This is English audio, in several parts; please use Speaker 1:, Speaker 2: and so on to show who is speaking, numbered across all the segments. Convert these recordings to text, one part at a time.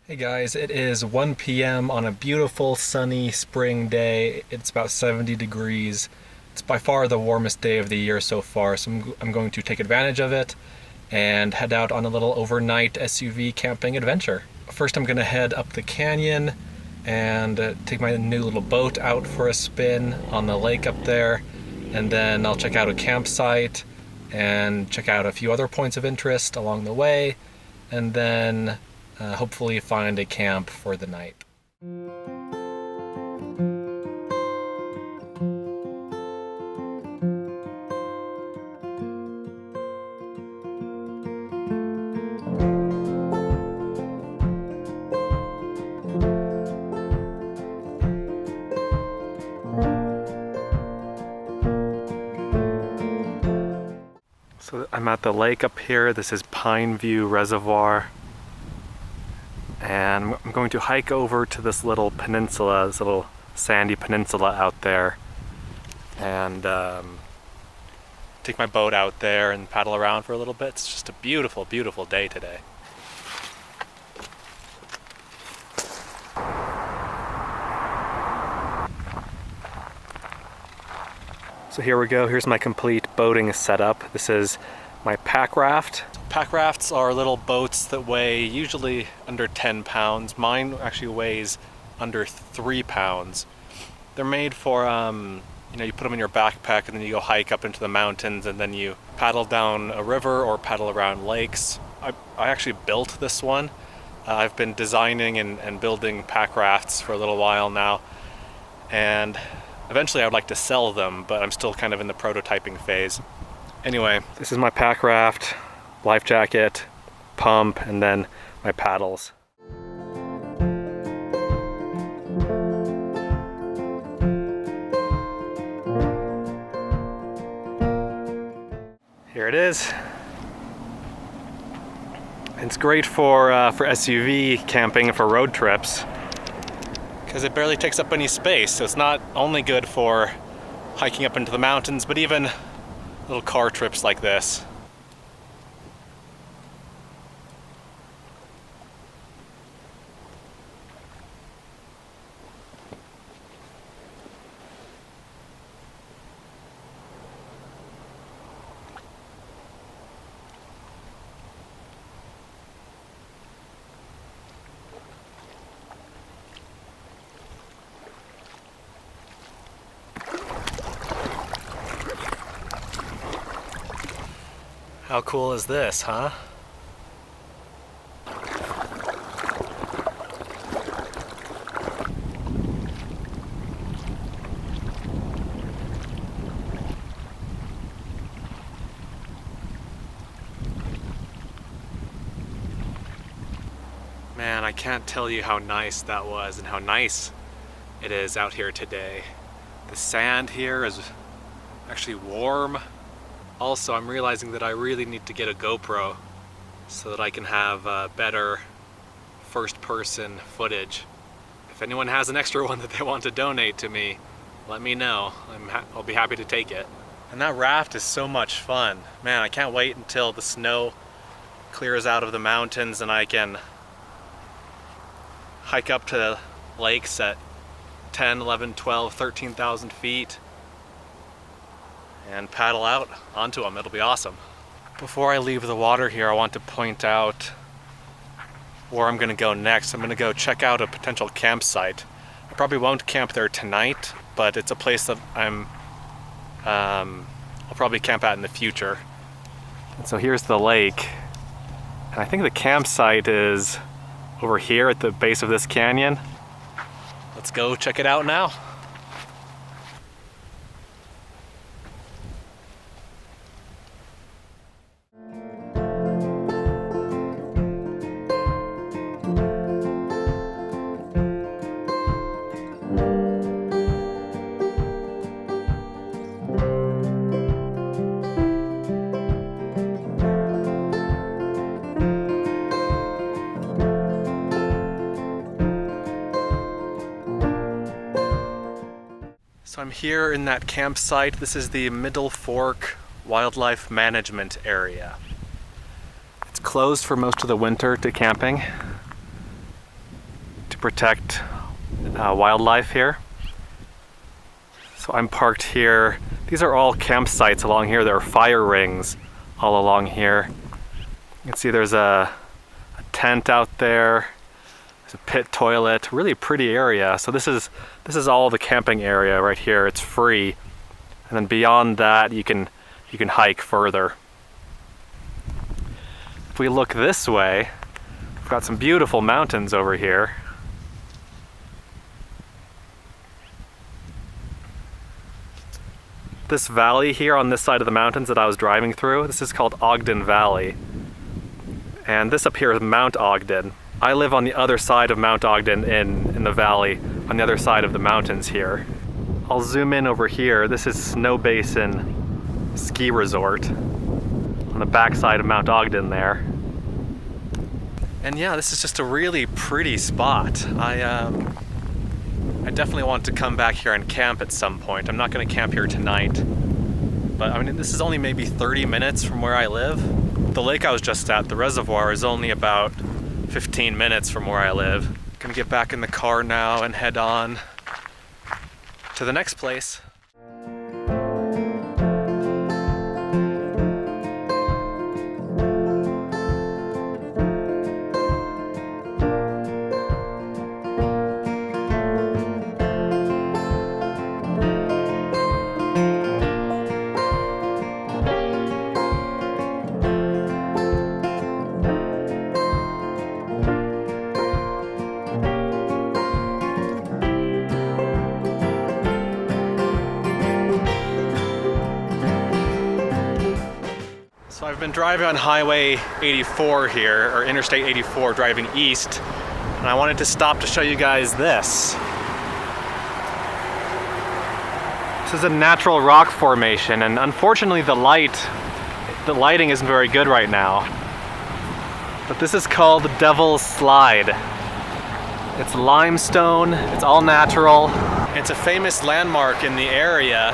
Speaker 1: Hey guys, it is 1 p.m. on a beautiful sunny spring day. It's about 70 degrees. It's by far the warmest day of the year so far, so I'm going to take advantage of it and head out on a little overnight SUV camping adventure. First I'm going to head up the canyon and take my new little boat out for a spin on the lake up there, and then I'll check out a campsite and check out a few other points of interest along the way, and then hopefully find a camp for the night. So I'm at the lake up here. This is Pine View Reservoir. And I'm going to hike over to this little peninsula, this little sandy peninsula out there, and take my boat out there and paddle around for a little bit. It's just a beautiful, beautiful day today. So here we go. Here's my complete boating setup. This is my pack raft. Pack rafts are little boats that weigh usually under 10 pounds. Mine actually weighs under 3 pounds. They're made for, you put them in your backpack and then you go hike up into the mountains and then you paddle down a river or paddle around lakes. I actually built this one. I've been designing and building pack rafts for a little while now, and eventually I would like to sell them, but I'm still kind of in the prototyping phase. Anyway, this is my pack raft, life jacket, pump, and then my paddles. Here it is. It's great for SUV camping and for road trips, because it barely takes up any space. So it's not only good for hiking up into the mountains, but even little car trips like this. How cool is this, huh? Man, I can't tell you how nice that was and how nice it is out here today. The sand here is actually warm. Also, I'm realizing that I really need to get a GoPro so that I can have better first-person footage. If anyone has an extra one that they want to donate to me, let me know. I'll be happy to take it. And that raft is so much fun. Man, I can't wait until the snow clears out of the mountains and I can hike up to lakes at 10, 11, 12, 13,000 feet and paddle out onto them. It'll be awesome. Before I leave the water here, I want to point out where I'm gonna go next. I'm gonna go check out a potential campsite. I probably won't camp there tonight, but it's a place that I'll probably camp at in the future. And so here's the lake. And I think the campsite is over here at the base of this canyon. Let's go check it out now. So I'm here in that campsite. This is the Middle Fork Wildlife Management Area. It's closed for most of the winter to camping, protect wildlife here. So I'm parked here. These are all campsites along here. There are fire rings all along here. You can see there's a tent out there. There's a pit toilet. Really pretty area. So this is all the camping area right here. It's free. And then beyond that, you can hike further. If we look this way, we've got some beautiful mountains over here. This valley here on this side of the mountains that I was driving through, this is called Ogden Valley. And this up here is Mount Ogden. I live on the other side of Mount Ogden in the valley, on the other side of the mountains here. I'll zoom in over here. This is Snow Basin Ski Resort on the backside of Mount Ogden there. And yeah, this is just a really pretty spot. I definitely want to come back here and camp at some point. I'm not going to camp here tonight, but I mean, this is only maybe 30 minutes from where I live. The lake I was just at, the reservoir, is only about 15 minutes from where I live. Gonna get back in the car now and head on to the next place. So I've been driving on Highway 84 here, or Interstate 84, driving east, and I wanted to stop to show you guys this. This is a natural rock formation, and unfortunately the lighting isn't very good right now. But this is called Devil's Slide. It's limestone, it's all natural. It's a famous landmark in the area,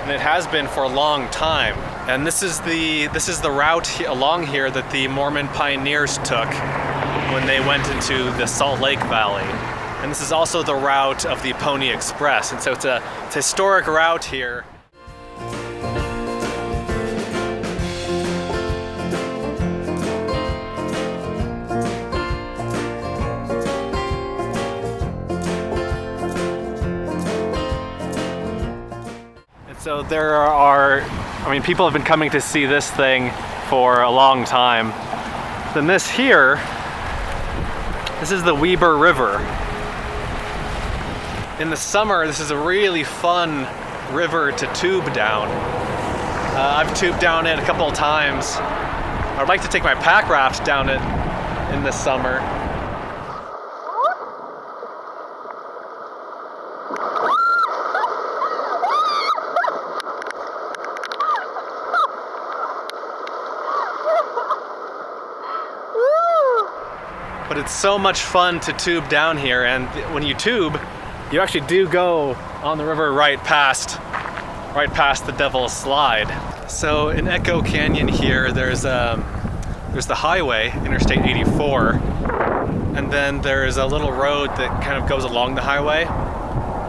Speaker 1: and it has been for a long time. And this is the route along here that the Mormon pioneers took when they went into the Salt Lake Valley. And this is also the route of the Pony Express. And so it's a historic route here. And so there are, I mean, people have been coming to see this thing for a long time. Then this here, this is the Weber River. In the summer, this is a really fun river to tube down. I've tubed down it a couple of times. I'd like to take my pack raft down it in the summer. But it's so much fun to tube down here, and when you tube, you actually do go on the river right past the Devil's Slide. So in Echo Canyon here, there's the highway, Interstate 84, and then there's a little road that kind of goes along the highway,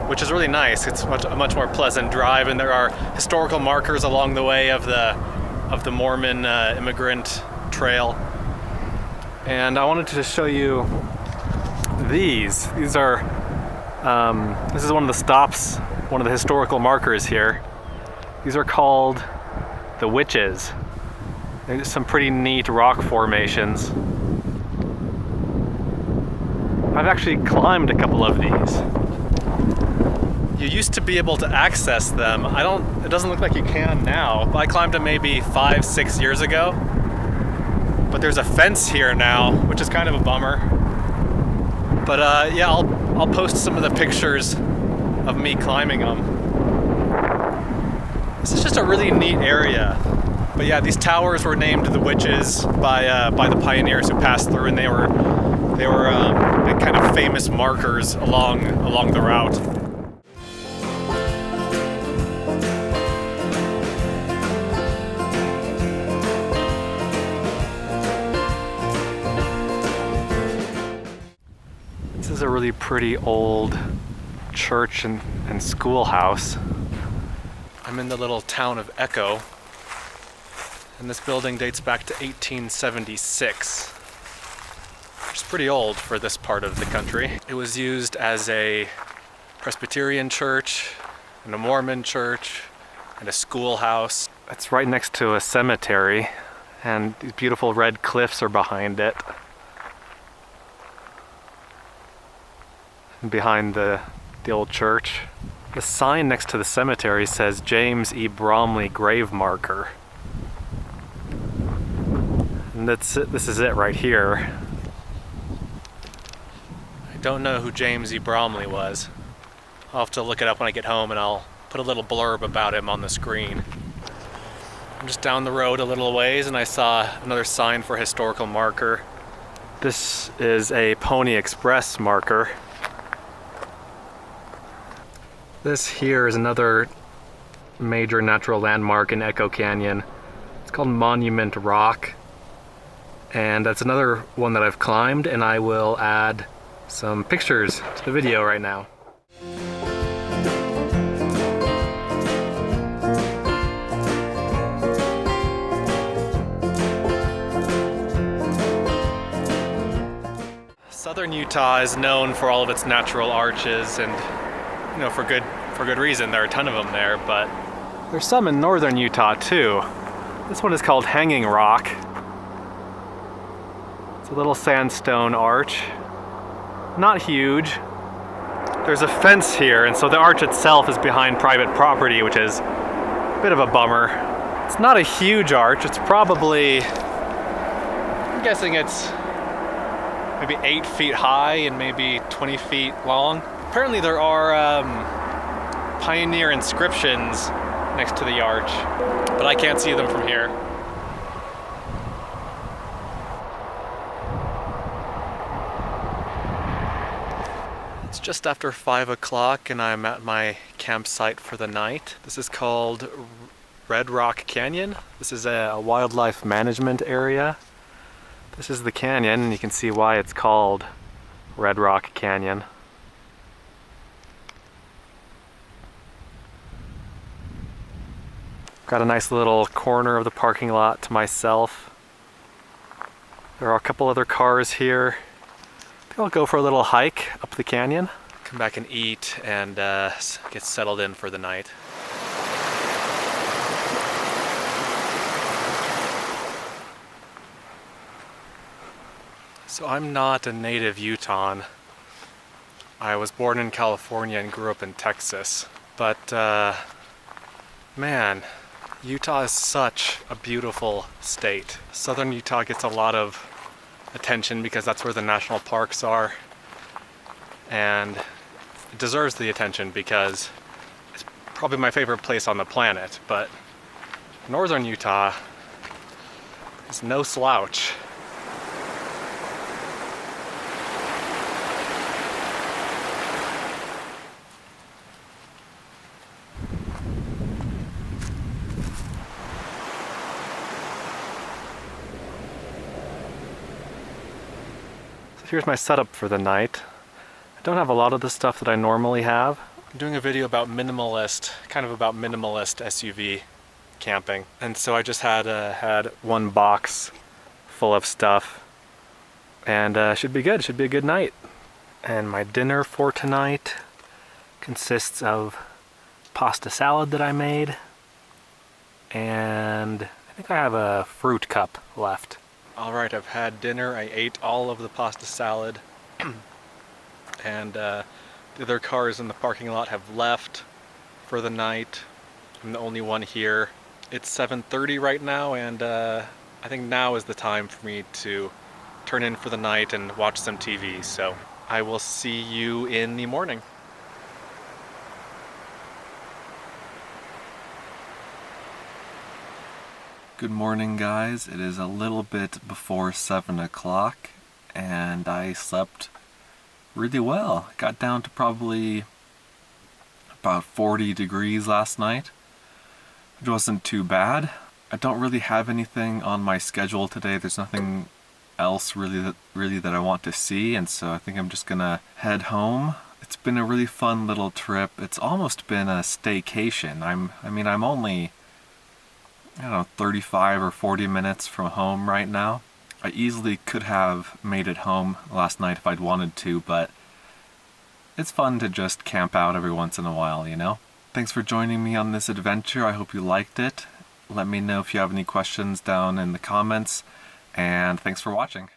Speaker 1: which is really nice. It's a much more pleasant drive, and there are historical markers along the way of the Mormon immigrant trail. And I wanted to show you these. These are, this is one of the stops, one of the historical markers here. These are called the Witches. There's some pretty neat rock formations. I've actually climbed a couple of these. You used to be able to access them. It doesn't look like you can now. I climbed them maybe 5-6 years ago. But there's a fence here now, which is kind of a bummer. But yeah, I'll post some of the pictures of me climbing them. This is just a really neat area. But yeah, these towers were named the Witches by the pioneers who passed through, and they were kind of famous markers along the route. This is a really pretty old church and schoolhouse. I'm in the little town of Echo, and this building dates back to 1876. Which is pretty old for this part of the country. It was used as a Presbyterian church, and a Mormon church, and a schoolhouse. It's right next to a cemetery, and these beautiful red cliffs are behind it. And behind the old church. The sign next to the cemetery says James E. Bromley Grave Marker. And this is it right here. I don't know who James E. Bromley was. I'll have to look it up when I get home, and I'll put a little blurb about him on the screen. I'm just down the road a little ways and I saw another sign for historical marker. This is a Pony Express marker. This here is another major natural landmark in Echo Canyon. It's called Monument Rock, and that's another one that I've climbed, and I will add some pictures to the video right now. Southern Utah is known for all of its natural arches, and you know, for good reason. There are a ton of them there, but there's some in northern Utah too. This one is called Hanging Rock. It's a little sandstone arch. Not huge. There's a fence here, and so the arch itself is behind private property, which is a bit of a bummer. It's not a huge arch. It's probably, I'm guessing it's maybe 8 feet high and maybe 20 feet long. Apparently there are pioneer inscriptions next to the arch, but I can't see them from here. It's just after 5 o'clock and I'm at my campsite for the night. This is called Red Rock Canyon. This is a wildlife management area. This is the canyon, and you can see why it's called Red Rock Canyon. Got a nice little corner of the parking lot to myself. There are a couple other cars here. I think I'll go for a little hike up the canyon. Come back and eat and get settled in for the night. So I'm not a native Utahn. I was born in California and grew up in Texas. But man, Utah is such a beautiful state. Southern Utah gets a lot of attention because that's where the national parks are. And it deserves the attention because it's probably my favorite place on the planet. But northern Utah is no slouch. Here's my setup for the night. I don't have a lot of the stuff that I normally have. I'm doing a video about minimalist SUV camping. And so I just had one box full of stuff. And should be good, should be a good night. And my dinner for tonight consists of pasta salad that I made. And I think I have a fruit cup left. Alright, I've had dinner. I ate all of the pasta salad. And the other cars in the parking lot have left for the night. I'm the only one here. It's 7:30 right now, and I think now is the time for me to turn in for the night and watch some TV. So I will see you in the morning. Good morning, guys. It is a little bit before 7 o'clock and I slept really well. Got down to probably about 40 degrees last night, which wasn't too bad. I don't really have anything on my schedule today. There's nothing
Speaker 2: else really that I want to see, and so I think I'm just gonna head home. It's been a really fun little trip. It's almost been a staycation. I'm only, I don't know, 35 or 40 minutes from home right now. I easily could have made it home last night if I'd wanted to, but it's fun to just camp out every once in a while, you know? Thanks for joining me on this adventure. I hope you liked it. Let me know if you have any questions down in the comments, and thanks for watching.